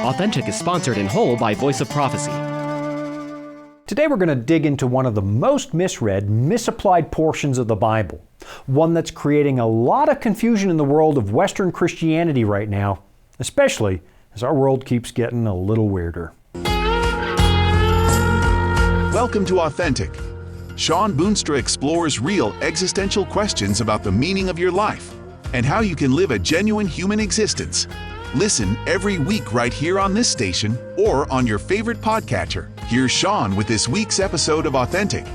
Authentic is sponsored in whole by Voice of Prophecy. Today we're going to dig into one of the most misread, misapplied portions of the Bible. One that's creating a lot of confusion in the world of Western Christianity right now, especially as our world keeps getting a little weirder. Welcome to Authentic. Shawn Boonstra explores real existential questions about the meaning of your life and how you can live a genuine human existence. Listen every week right here on this station or on your favorite podcatcher. Here's Shawn with this week's episode of Authentic.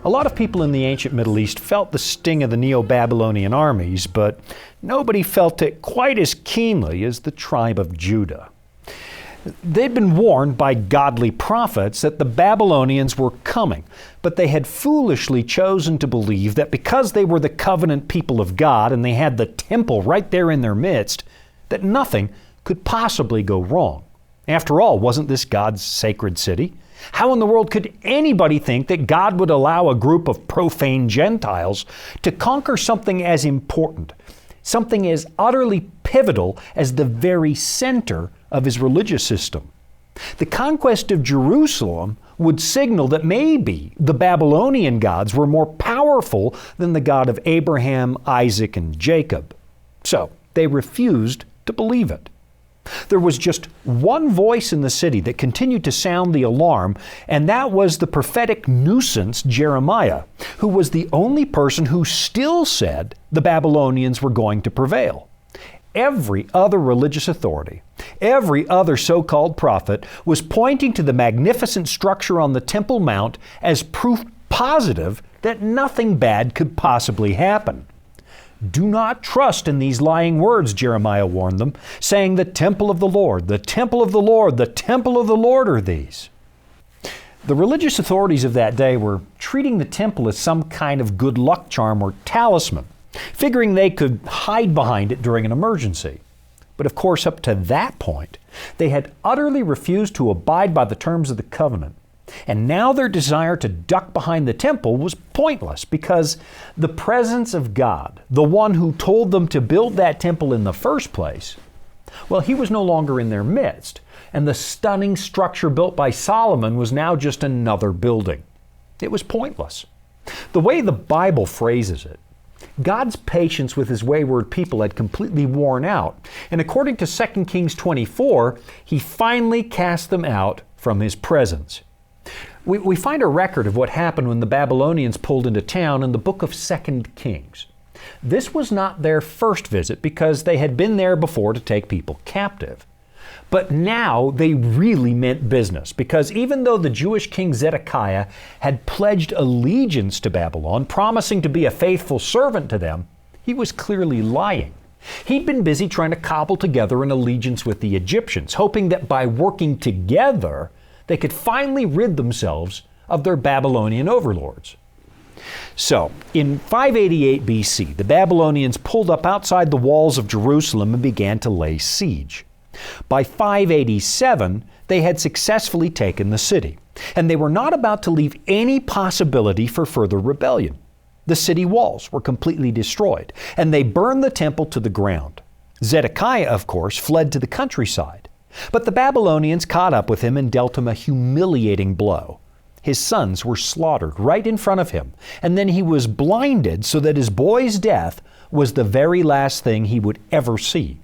A lot of people in the ancient Middle East felt the sting of the Neo-Babylonian armies, but nobody felt it quite as keenly as the tribe of Judah. They'd been warned by godly prophets that the Babylonians were coming, but they had foolishly chosen to believe that because they were the covenant people of God and they had the temple right there in their midst, that nothing could possibly go wrong. After all, wasn't this God's sacred city? How in the world could anybody think that God would allow a group of profane Gentiles to conquer something as important, something as utterly pivotal as the very center of his religious system? The conquest of Jerusalem would signal that maybe the Babylonian gods were more powerful than the God of Abraham, Isaac, and Jacob. So they refused to believe it. There was just one voice in the city that continued to sound the alarm, and that was the prophetic nuisance Jeremiah, who was the only person who still said the Babylonians were going to prevail. Every other religious authority, every other so-called prophet was pointing to the magnificent structure on the Temple Mount as proof positive that nothing bad could possibly happen. Do not trust in these lying words, Jeremiah warned them, saying, the temple of the Lord, the temple of the Lord, the temple of the Lord are these. The religious authorities of that day were treating the temple as some kind of good luck charm or talisman, figuring they could hide behind it during an emergency. But of course, up to that point, they had utterly refused to abide by the terms of the covenant. And now their desire to duck behind the temple was pointless because the presence of God, the one who told them to build that temple in the first place, well, he was no longer in their midst. And the stunning structure built by Solomon was now just another building. It was pointless. The way the Bible phrases it, God's patience with his wayward people had completely worn out. And according to 2 Kings 24, he finally cast them out from his presence. We find a record of what happened when the Babylonians pulled into town in the book of 2 Kings. This was not their first visit because they had been there before to take people captive. But now they really meant business because even though the Jewish king Zedekiah had pledged allegiance to Babylon, promising to be a faithful servant to them, he was clearly lying. He'd been busy trying to cobble together an allegiance with the Egyptians, hoping that by working together, they could finally rid themselves of their Babylonian overlords. So, in 588 BC, the Babylonians pulled up outside the walls of Jerusalem and began to lay siege. By 587, they had successfully taken the city, and they were not about to leave any possibility for further rebellion. The city walls were completely destroyed, and they burned the temple to the ground. Zedekiah, of course, fled to the countryside. But the Babylonians caught up with him and dealt him a humiliating blow. His sons were slaughtered right in front of him, and then he was blinded so that his boy's death was the very last thing he would ever see.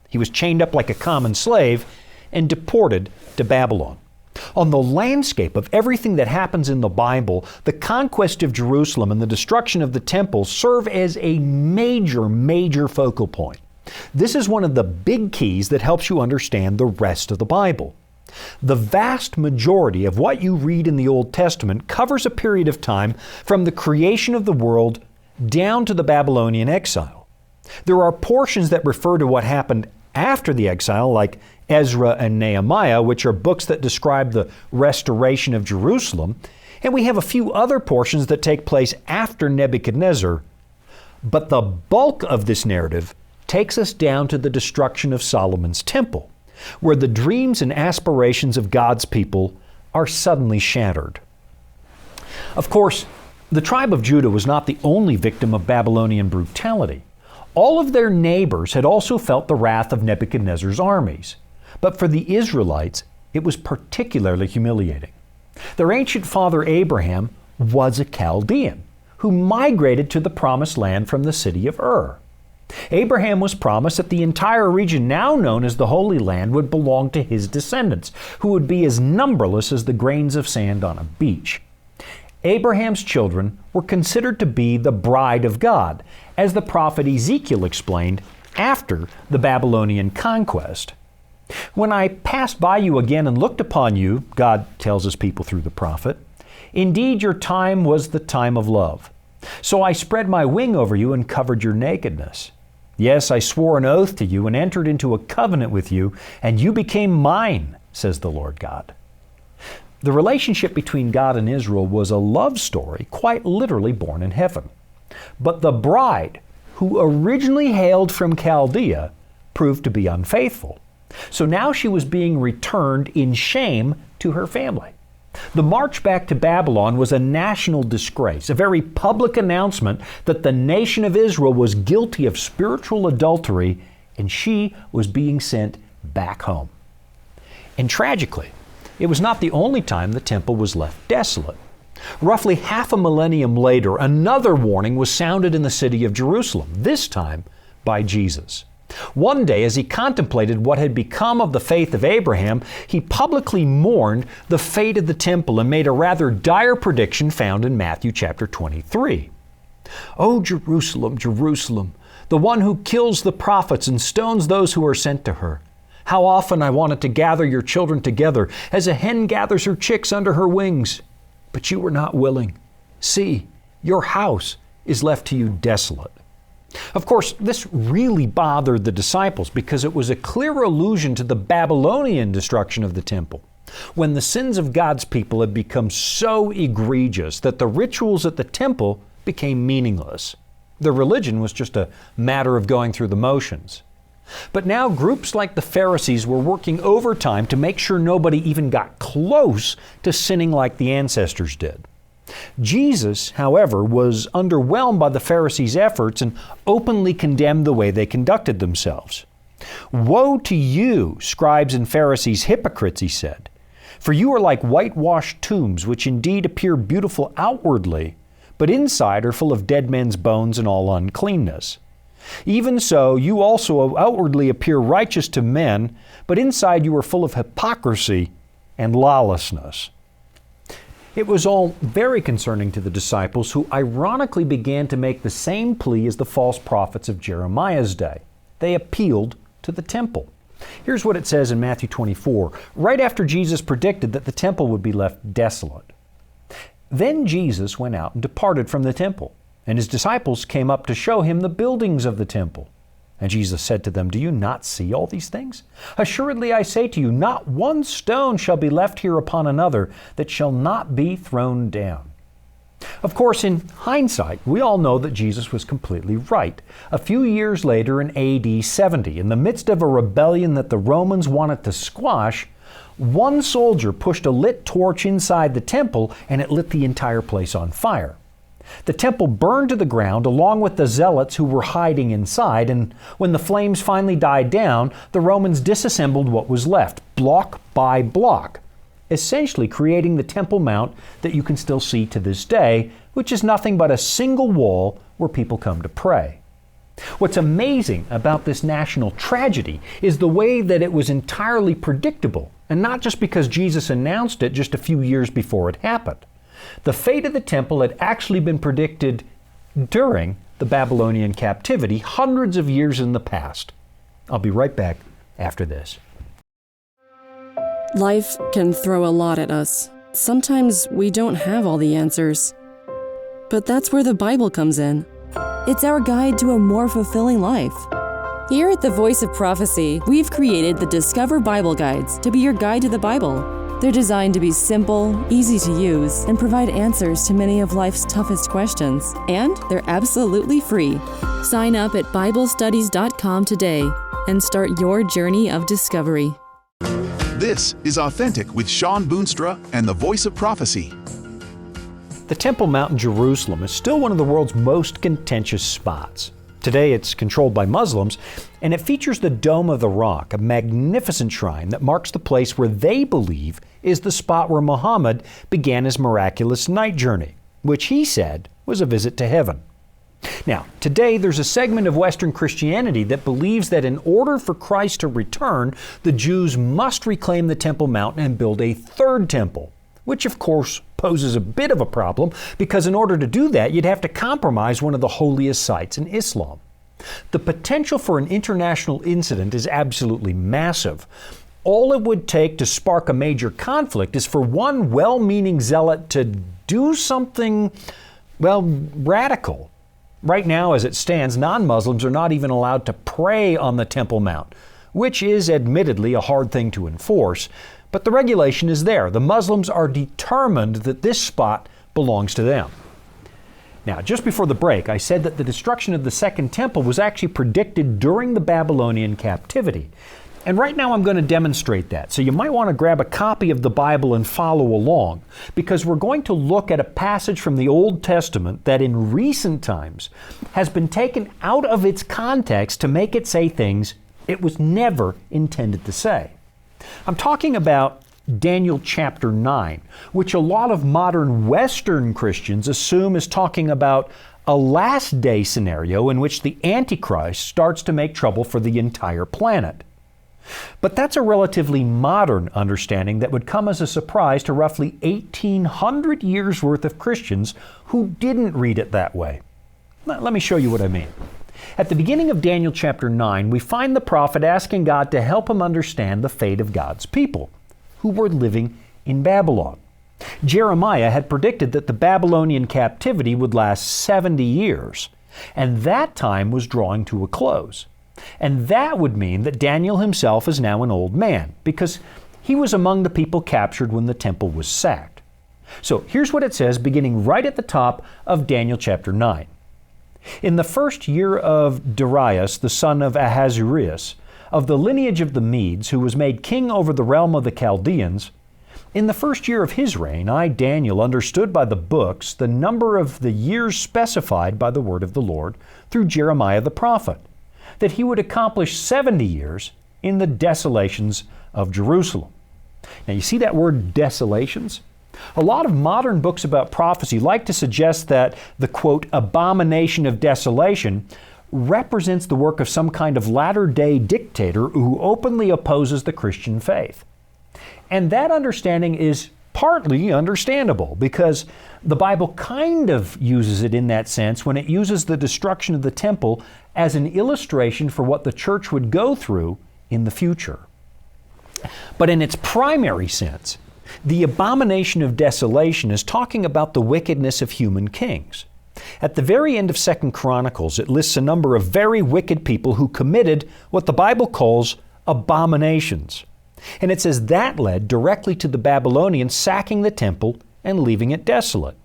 He was chained up like a common slave and deported to Babylon. On the landscape of everything that happens in the Bible, the conquest of Jerusalem and the destruction of the temple serve as a major focal point. This is one of the big keys that helps you understand the rest of the Bible. The vast majority of what you read in the Old Testament covers a period of time from the creation of the world down to the Babylonian exile. There are portions that refer to what happened after the exile, like Ezra and Nehemiah, which are books that describe the restoration of Jerusalem, and we have a few other portions that take place after Nebuchadnezzar. But the bulk of this narrative takes us down to the destruction of Solomon's temple, where the dreams and aspirations of God's people are suddenly shattered. Of course, the tribe of Judah was not the only victim of Babylonian brutality. All of their neighbors had also felt the wrath of Nebuchadnezzar's armies. But for the Israelites, it was particularly humiliating. Their ancient father Abraham was a Chaldean who migrated to the promised land from the city of Ur. Abraham was promised that the entire region now known as the Holy Land would belong to his descendants, who would be as numberless as the grains of sand on a beach. Abraham's children were considered to be the bride of God, as the prophet Ezekiel explained after the Babylonian conquest. When I passed by you again and looked upon you, God tells his people through the prophet, indeed your time was the time of love. So I spread my wing over you and covered your nakedness. Yes, I swore an oath to you and entered into a covenant with you, and you became mine, says the Lord God. The relationship between God and Israel was a love story, quite literally born in heaven. But the bride, who originally hailed from Chaldea, proved to be unfaithful. So now she was being returned in shame to her family. The march back to Babylon was a national disgrace, a very public announcement that the nation of Israel was guilty of spiritual adultery and she was being sent back home. And tragically, it was not the only time the temple was left desolate. Roughly half a millennium later, another warning was sounded in the city of Jerusalem, this time by Jesus. One day, as he contemplated what had become of the faith of Abraham, he publicly mourned the fate of the temple and made a rather dire prediction found in Matthew chapter 23. "O Jerusalem, Jerusalem, the one who kills the prophets and stones those who are sent to her. How often I wanted to gather your children together as a hen gathers her chicks under her wings. But you were not willing. See, your house is left to you desolate." Of course, this really bothered the disciples because it was a clear allusion to the Babylonian destruction of the temple, when the sins of God's people had become so egregious that the rituals at the temple became meaningless. The religion was just a matter of going through the motions. But now groups like the Pharisees were working overtime to make sure nobody even got close to sinning like the ancestors did. Jesus, however, was underwhelmed by the Pharisees' efforts and openly condemned the way they conducted themselves. "Woe to you, scribes and Pharisees, hypocrites," he said, "for you are like whitewashed tombs, which indeed appear beautiful outwardly, but inside are full of dead men's bones and all uncleanness. Even so, you also outwardly appear righteous to men, but inside you are full of hypocrisy and lawlessness." It was all very concerning to the disciples, who ironically began to make the same plea as the false prophets of Jeremiah's day. They appealed to the temple. Here's what it says in Matthew 24, right after Jesus predicted that the temple would be left desolate. "Then Jesus went out and departed from the temple, and his disciples came up to show him the buildings of the temple. And Jesus said to them, 'Do you not see all these things? Assuredly I say to you, not one stone shall be left here upon another that shall not be thrown down.'" Of course, in hindsight, we all know that Jesus was completely right. A few years later, in AD 70, in the midst of a rebellion that the Romans wanted to squash, one soldier pushed a lit torch inside the temple and it lit the entire place on fire. The temple burned to the ground along with the zealots who were hiding inside, and when the flames finally died down, the Romans disassembled what was left, block by block, essentially creating the Temple Mount that you can still see to this day, which is nothing but a single wall where people come to pray. What's amazing about this national tragedy is the way that it was entirely predictable, and not just because Jesus announced it just a few years before it happened. The fate of the temple had actually been predicted during the Babylonian captivity hundreds of years in the past. I'll be right back after this. Life can throw a lot at us. Sometimes we don't have all the answers. But that's where the Bible comes in. It's our guide to a more fulfilling life. Here at the Voice of Prophecy, we've created the Discover Bible Guides to be your guide to the Bible. They're designed to be simple, easy to use, and provide answers to many of life's toughest questions. And they're absolutely free. Sign up at BibleStudies.com today and start your journey of discovery. This is Authentic with Shawn Boonstra and the Voice of Prophecy. The Temple Mount in Jerusalem is still one of the world's most contentious spots. Today it's controlled by Muslims, and it features the Dome of the Rock, a magnificent shrine that marks the place where they believe is the spot where Muhammad began his miraculous night journey, which he said was a visit to heaven. Now, today there's a segment of Western Christianity that believes that in order for Christ to return, the Jews must reclaim the Temple Mount and build a third temple, which of course poses a bit of a problem because in order to do that, you'd have to compromise one of the holiest sites in Islam. The potential for an international incident is absolutely massive. All it would take to spark a major conflict is for one well-meaning zealot to do something, well, radical. Right now, as it stands, non-Muslims are not even allowed to pray on the Temple Mount, which is admittedly a hard thing to enforce, but the regulation is there. The Muslims are determined that this spot belongs to them. Now, just before the break, I said that the destruction of the Second Temple was actually predicted during the Babylonian captivity. And right now I'm going to demonstrate that. So you might want to grab a copy of the Bible and follow along, because we're going to look at a passage from the Old Testament that in recent times has been taken out of its context to make it say things it was never intended to say. I'm talking about Daniel chapter 9, which a lot of modern Western Christians assume is talking about a last day scenario in which the Antichrist starts to make trouble for the entire planet. But that's a relatively modern understanding that would come as a surprise to roughly 1,800 years worth of Christians who didn't read it that way. Let me show you what I mean. At the beginning of Daniel chapter 9, we find the prophet asking God to help him understand the fate of God's people, who were living in Babylon. Jeremiah had predicted that the Babylonian captivity would last 70 years, and that time was drawing to a close. And that would mean that Daniel himself is now an old man, because he was among the people captured when the temple was sacked. So here's what it says beginning right at the top of Daniel chapter 9. In the first year of Darius, the son of Ahasuerus, of the lineage of the Medes, who was made king over the realm of the Chaldeans, in the first year of his reign, I, Daniel, understood by the books the number of the years specified by the word of the Lord through Jeremiah the prophet, that he would accomplish 70 years in the desolations of Jerusalem. Now you see that word desolations? A lot of modern books about prophecy like to suggest that the, quote, abomination of desolation represents the work of some kind of latter-day dictator who openly opposes the Christian faith. And that understanding is partly understandable because the Bible kind of uses it in that sense when it uses the destruction of the temple as an illustration for what the church would go through in the future. But in its primary sense, the abomination of desolation is talking about the wickedness of human kings. At the very end of 2 Chronicles, it lists a number of very wicked people who committed what the Bible calls abominations. And it says that led directly to the Babylonians sacking the temple and leaving it desolate.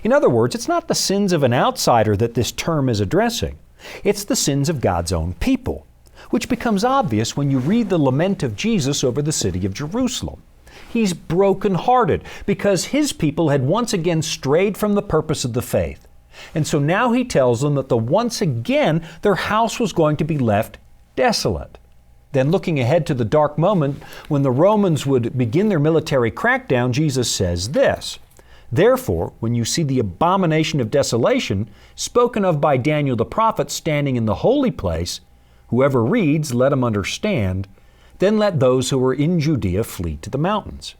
In other words, it's not the sins of an outsider that this term is addressing. It's the sins of God's own people, which becomes obvious when you read the lament of Jesus over the city of Jerusalem. He's brokenhearted because his people had once again strayed from the purpose of the faith. And so now he tells them that once again their house was going to be left desolate. Then looking ahead to the dark moment when the Romans would begin their military crackdown, Jesus says this, "Therefore, when you see the abomination of desolation spoken of by Daniel the prophet standing in the holy place, whoever reads, let him understand, then let those who are in Judea flee to the mountains."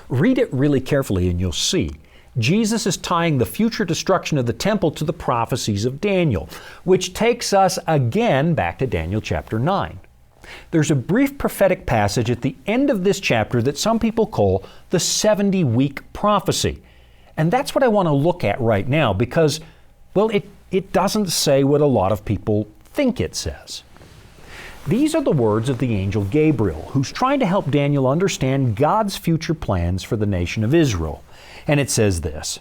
Read it really carefully and you'll see. Jesus is tying the future destruction of the temple to the prophecies of Daniel, which takes us again back to Daniel chapter 9. There's a brief prophetic passage at the end of this chapter that some people call the 70-week prophecy. And that's what I want to look at right now because, well, it doesn't say what a lot of people think it says. These are the words of the angel Gabriel, who's trying to help Daniel understand God's future plans for the nation of Israel. And it says this,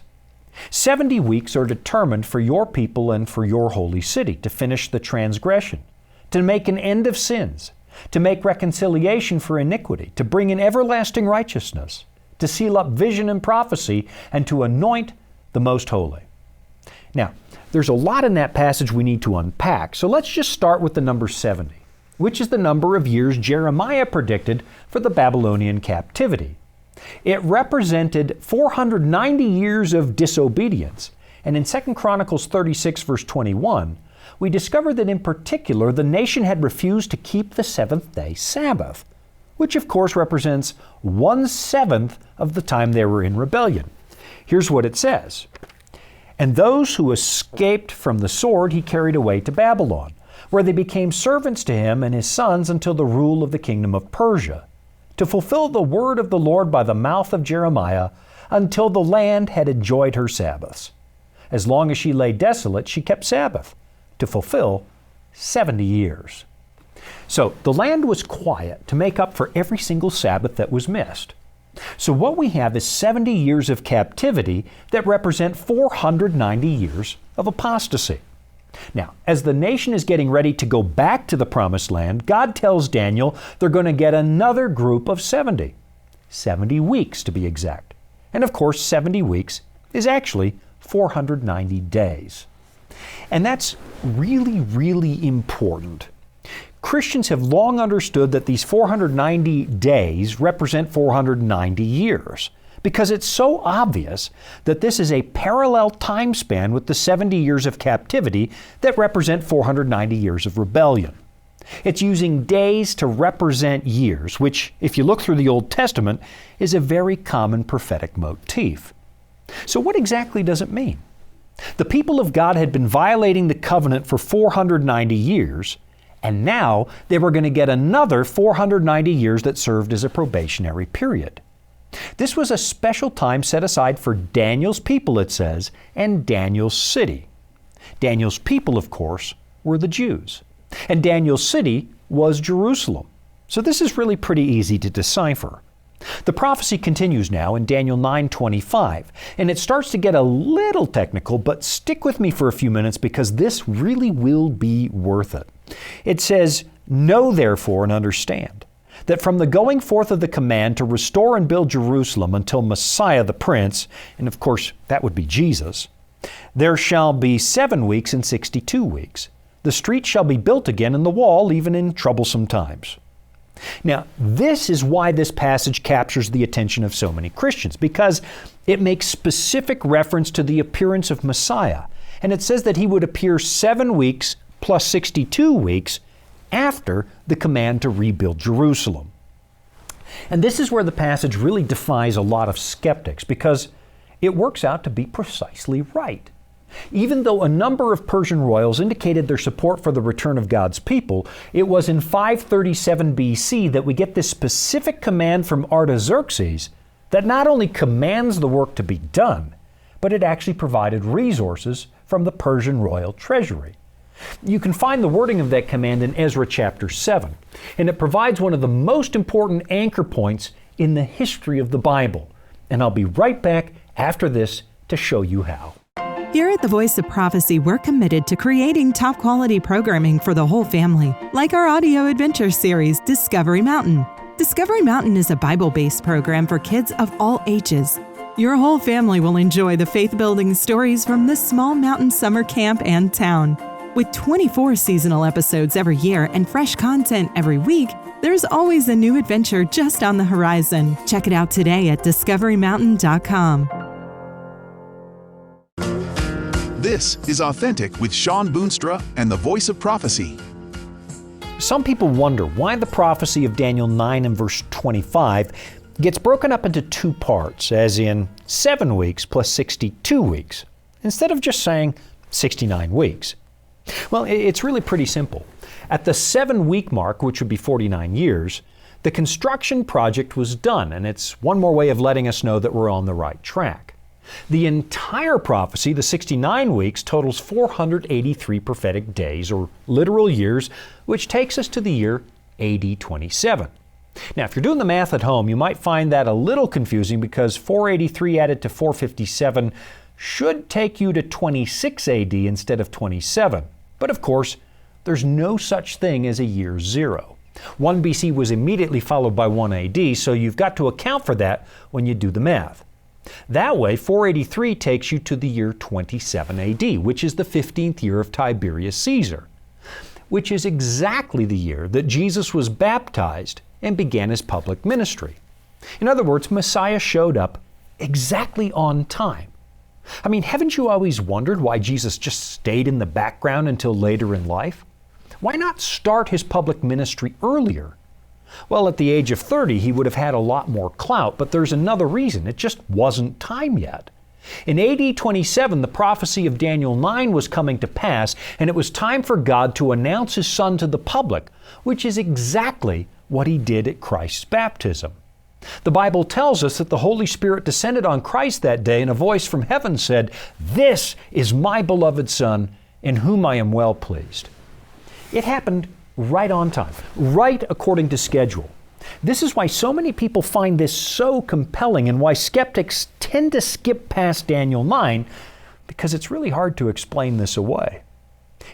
70 weeks are determined for your people and for your holy city to finish the transgression, to make an end of sins, to make reconciliation for iniquity, to bring in everlasting righteousness, to seal up vision and prophecy, and to anoint the most holy. Now, there's a lot in that passage we need to unpack, so let's just start with the number 70, which is the number of years Jeremiah predicted for the Babylonian captivity. It represented 490 years of disobedience, and in 2 Chronicles 36 verse 21, we discover that in particular the nation had refused to keep the seventh-day Sabbath, which of course represents 1/7 of the time they were in rebellion. Here's what it says. And those who escaped from the sword he carried away to Babylon, where they became servants to him and his sons until the rule of the kingdom of Persia, to fulfill the word of the Lord by the mouth of Jeremiah, until the land had enjoyed her Sabbaths. As long as she lay desolate, she kept Sabbath, to fulfill 70 years. So the land was quiet to make up for every single Sabbath that was missed. So what we have is 70 years of captivity that represent 490 years of apostasy. Now, as the nation is getting ready to go back to the promised land, God tells Daniel they're going to get another group of 70. 70 weeks to be exact. And of course, 70 weeks is actually 490 days. And that's really, really important. Christians have long understood that these 490 days represent 490 years, because it's so obvious that this is a parallel time span with the 70 years of captivity that represent 490 years of rebellion. It's using days to represent years, which, if you look through the Old Testament, is a very common prophetic motif. So what exactly does it mean? The people of God had been violating the covenant for 490 years, and now they were going to get another 490 years that served as a probationary period. This was a special time set aside for Daniel's people, it says, and Daniel's city. Daniel's people, of course, were the Jews. And Daniel's city was Jerusalem. So this is really pretty easy to decipher. The prophecy continues now in Daniel 9:25, and it starts to get a little technical, but stick with me for a few minutes because this really will be worth it. It says, "Know therefore and understand, that from the going forth of the command to restore and build Jerusalem until Messiah the Prince," and of course that would be Jesus, "there shall be 7 weeks and 62 weeks. The street shall be built again and the wall even in troublesome times." Now, this is why this passage captures the attention of so many Christians, because it makes specific reference to the appearance of Messiah. And it says that he would appear 7 weeks plus 62 weeks after the command to rebuild Jerusalem. And this is where the passage really defies a lot of skeptics, because it works out to be precisely right. Even though a number of Persian royals indicated their support for the return of God's people, it was in 537 BC that we get this specific command from Artaxerxes that not only commands the work to be done, but it actually provided resources from the Persian royal treasury. You can find the wording of that command in Ezra chapter 7, and it provides one of the most important anchor points in the history of the Bible. And I'll be right back after this to show you how. Here at the Voice of Prophecy, we're committed to creating top-quality programming for the whole family, like our audio adventure series, Discovery Mountain. Discovery Mountain is a Bible-based program for kids of all ages. Your whole family will enjoy the faith-building stories from this small mountain summer camp and town. With 24 seasonal episodes every year and fresh content every week, there's always a new adventure just on the horizon. Check it out today at discoverymountain.com. This is Authentic with Shawn Boonstra and the Voice of Prophecy. Some people wonder why the prophecy of Daniel 9 and verse 25 gets broken up into two parts, as in 7 weeks plus 62 weeks, instead of just saying 69 weeks. Well, it's really pretty simple. At the 7-week mark, which would be 49 years, the construction project was done, and it's one more way of letting us know that we're on the right track. The entire prophecy, the 69 weeks, totals 483 prophetic days, or literal years, which takes us to the year AD 27. Now, if you're doing the math at home, you might find that a little confusing because 483 added to 457 should take you to 26 AD instead of 27. But of course, there's no such thing as a year zero. 1 BC was immediately followed by 1 AD, so you've got to account for that when you do the math. That way, 483 takes you to the year 27 AD, which is the 15th year of Tiberius Caesar, which is exactly the year that Jesus was baptized and began his public ministry. In other words, Messiah showed up exactly on time. I mean, haven't you always wondered why Jesus just stayed in the background until later in life? Why not start his public ministry earlier? Well, at the age of 30, he would have had a lot more clout, but there's another reason. It just wasn't time yet. In AD 27, the prophecy of Daniel 9 was coming to pass, and it was time for God to announce his Son to the public, which is exactly what he did at Christ's baptism. The Bible tells us that the Holy Spirit descended on Christ that day, and a voice from heaven said, "This is my beloved Son, in whom I am well pleased." It happened right on time, right according to schedule. This is why so many people find this so compelling and why skeptics tend to skip past Daniel 9, because it's really hard to explain this away.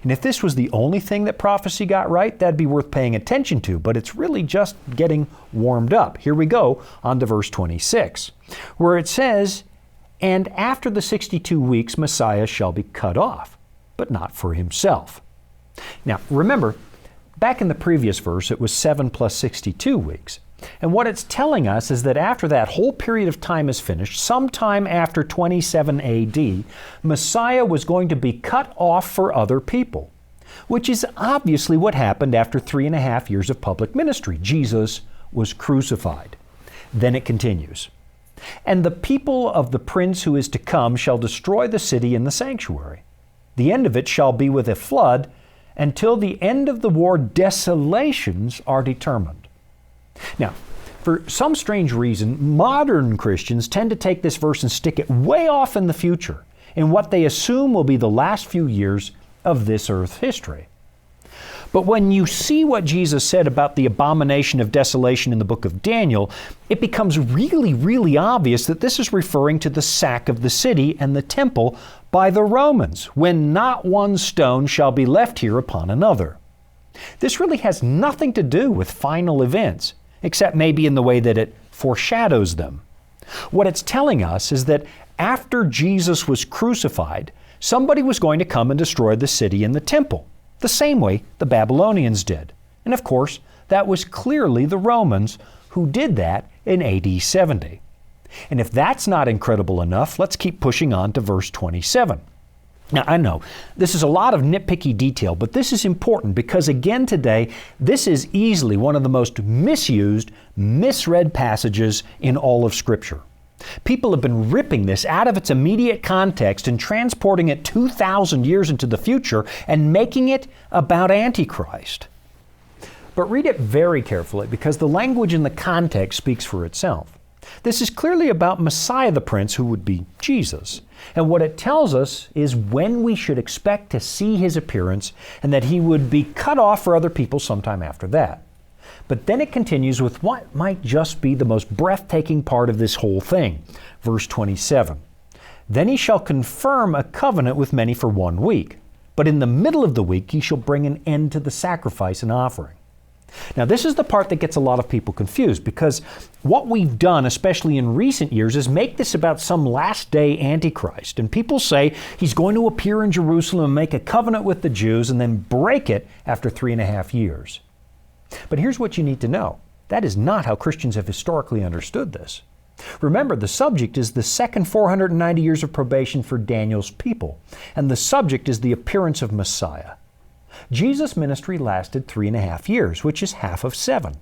And if this was the only thing that prophecy got right, that'd be worth paying attention to, but it's really just getting warmed up. Here we go on to verse 26, where it says, "And after the 62 weeks Messiah shall be cut off, but not for himself." Now, remember, back in the previous verse, it was 7 plus 62 weeks. And what it's telling us is that after that whole period of time is finished, sometime after 27 AD, Messiah was going to be cut off for other people, which is obviously what happened after 3.5 years of public ministry. Jesus was crucified. Then it continues, "And the people of the prince who is to come shall destroy the city and the sanctuary. The end of it shall be with a flood. Until the end of the war, desolations are determined." Now, for some strange reason, modern Christians tend to take this verse and stick it way off in the future, in what they assume will be the last few years of this earth's history. But when you see what Jesus said about the abomination of desolation in the book of Daniel, it becomes really, really obvious that this is referring to the sack of the city and the temple by the Romans, when not one stone shall be left here upon another. This really has nothing to do with final events, except maybe in the way that it foreshadows them. What it's telling us is that after Jesus was crucified, somebody was going to come and destroy the city and the temple, the same way the Babylonians did. And of course, that was clearly the Romans who did that in AD 70. And if that's not incredible enough, let's keep pushing on to verse 27. Now, I know this is a lot of nitpicky detail, but this is important because, again, today, this is easily one of the most misused, misread passages in all of Scripture. People have been ripping this out of its immediate context and transporting it 2,000 years into the future and making it about Antichrist. But read it very carefully because the language in the context speaks for itself. This is clearly about Messiah the Prince, who would be Jesus. And what it tells us is when we should expect to see his appearance and that he would be cut off for other people sometime after that. But then it continues with what might just be the most breathtaking part of this whole thing. Verse 27. "Then he shall confirm a covenant with many for 1 week. But in the middle of the week he shall bring an end to the sacrifice and offering." Now, this is the part that gets a lot of people confused because what we've done, especially in recent years, is make this about some last day Antichrist. And people say he's going to appear in Jerusalem and make a covenant with the Jews and then break it after 3.5 years. But here's what you need to know. That is not how Christians have historically understood this. Remember, the subject is the second 490 years of probation for Daniel's people, and the subject is the appearance of Messiah. Jesus' ministry lasted 3.5 years, which is half of 7.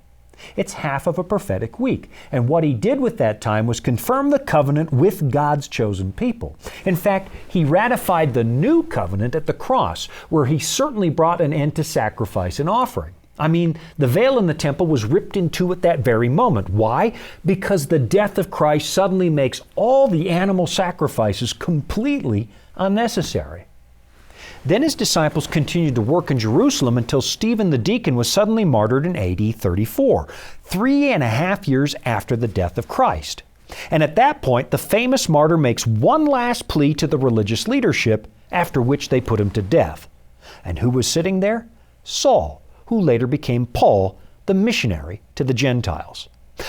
It's half of a prophetic week. And what he did with that time was confirm the covenant with God's chosen people. In fact, he ratified the new covenant at the cross, where he certainly brought an end to sacrifice and offering. I mean, the veil in the temple was ripped in two at that very moment. Why? Because the death of Christ suddenly makes all the animal sacrifices completely unnecessary. Then his disciples continued to work in Jerusalem until Stephen the deacon was suddenly martyred in AD 34, 3.5 years after the death of Christ. And at that point, the famous martyr makes one last plea to the religious leadership, after which they put him to death. And who was sitting there? Saul, who later became Paul, the missionary to the Gentiles.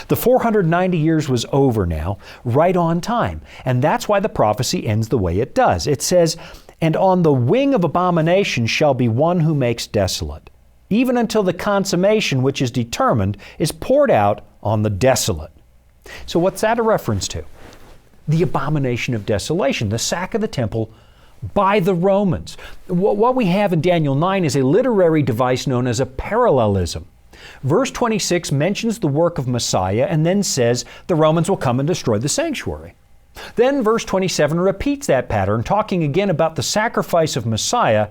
The 490 years was over now, right on time. And that's why the prophecy ends the way it does. It says, "And on the wing of abomination shall be one who makes desolate, even until the consummation which is determined is poured out on the desolate." So what's that a reference to? The abomination of desolation, the sack of the temple by the Romans. What we have in Daniel 9 is a literary device known as a parallelism. Verse 26 mentions the work of Messiah and then says the Romans will come and destroy the sanctuary. Then verse 27 repeats that pattern, talking again about the sacrifice of Messiah,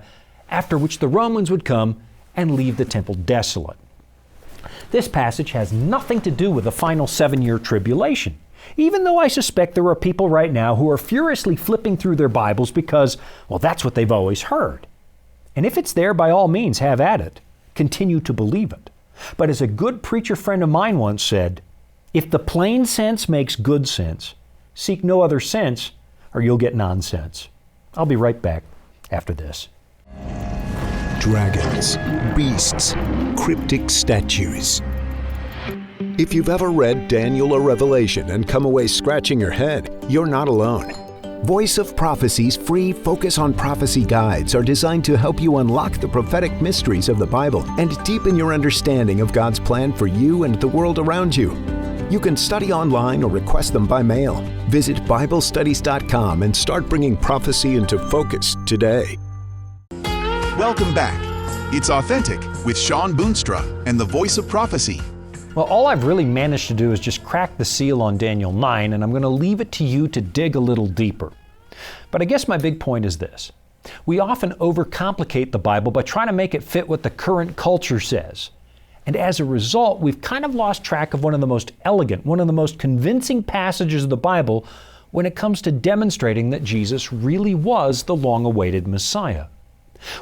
after which the Romans would come and leave the temple desolate. This passage has nothing to do with the final 7-year tribulation, even though I suspect there are people right now who are furiously flipping through their Bibles because, well, that's what they've always heard. And if it's there, by all means, have at it. Continue to believe it. But as a good preacher friend of mine once said, if the plain sense makes good sense, seek no other sense or you'll get nonsense. I'll be right back after this. Dragons, beasts, cryptic statues. If you've ever read Daniel or Revelation and come away scratching your head, you're not alone. Voice of Prophecy's free Focus on Prophecy guides are designed to help you unlock the prophetic mysteries of the Bible and deepen your understanding of God's plan for you and the world around you. You can study online or request them by mail. Visit BibleStudies.com and start bringing prophecy into focus today. Welcome back. It's Authentic with Shawn Boonstra and the Voice of Prophecy. Well, all I've really managed to do is just crack the seal on Daniel 9, and I'm going to leave it to you to dig a little deeper. But I guess my big point is this. We often overcomplicate the Bible by trying to make it fit what the current culture says. And as a result, we've kind of lost track of one of the most elegant, one of the most convincing passages of the Bible when it comes to demonstrating that Jesus really was the long-awaited Messiah.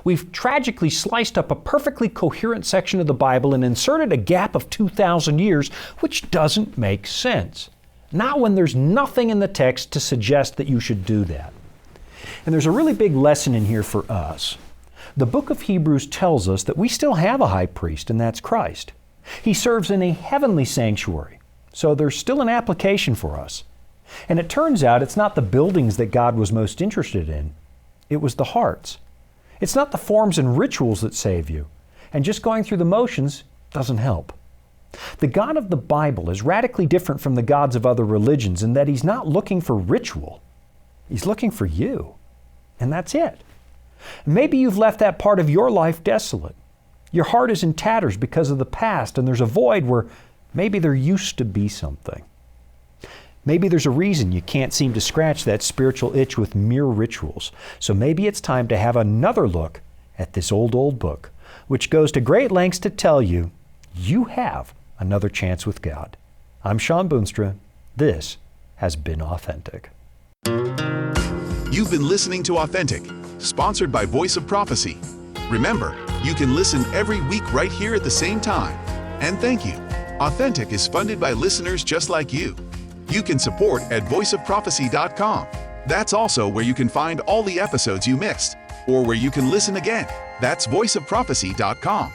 We've tragically sliced up a perfectly coherent section of the Bible and inserted a gap of 2,000 years, which doesn't make sense. Not when there's nothing in the text to suggest that you should do that. And there's a really big lesson in here for us. The book of Hebrews tells us that we still have a high priest, and that's Christ. He serves in a heavenly sanctuary, so there's still an application for us. And it turns out it's not the buildings that God was most interested in. It was the hearts. It's not the forms and rituals that save you, and just going through the motions doesn't help. The God of the Bible is radically different from the gods of other religions in that He's not looking for ritual. He's looking for you, and that's it. Maybe you've left that part of your life desolate. Your heart is in tatters because of the past, and there's a void where maybe there used to be something. Maybe there's a reason you can't seem to scratch that spiritual itch with mere rituals. So maybe it's time to have another look at this old book, which goes to great lengths to tell you, you have another chance with God. I'm Shawn Boonstra. This has been Authentic. You've been listening to Authentic, sponsored by Voice of Prophecy. Remember, you can listen every week right here at the same time. And thank you. Authentic is funded by listeners just like you. You can support at voiceofprophecy.com. That's also where you can find all the episodes you missed, or where you can listen again. That's voiceofprophecy.com.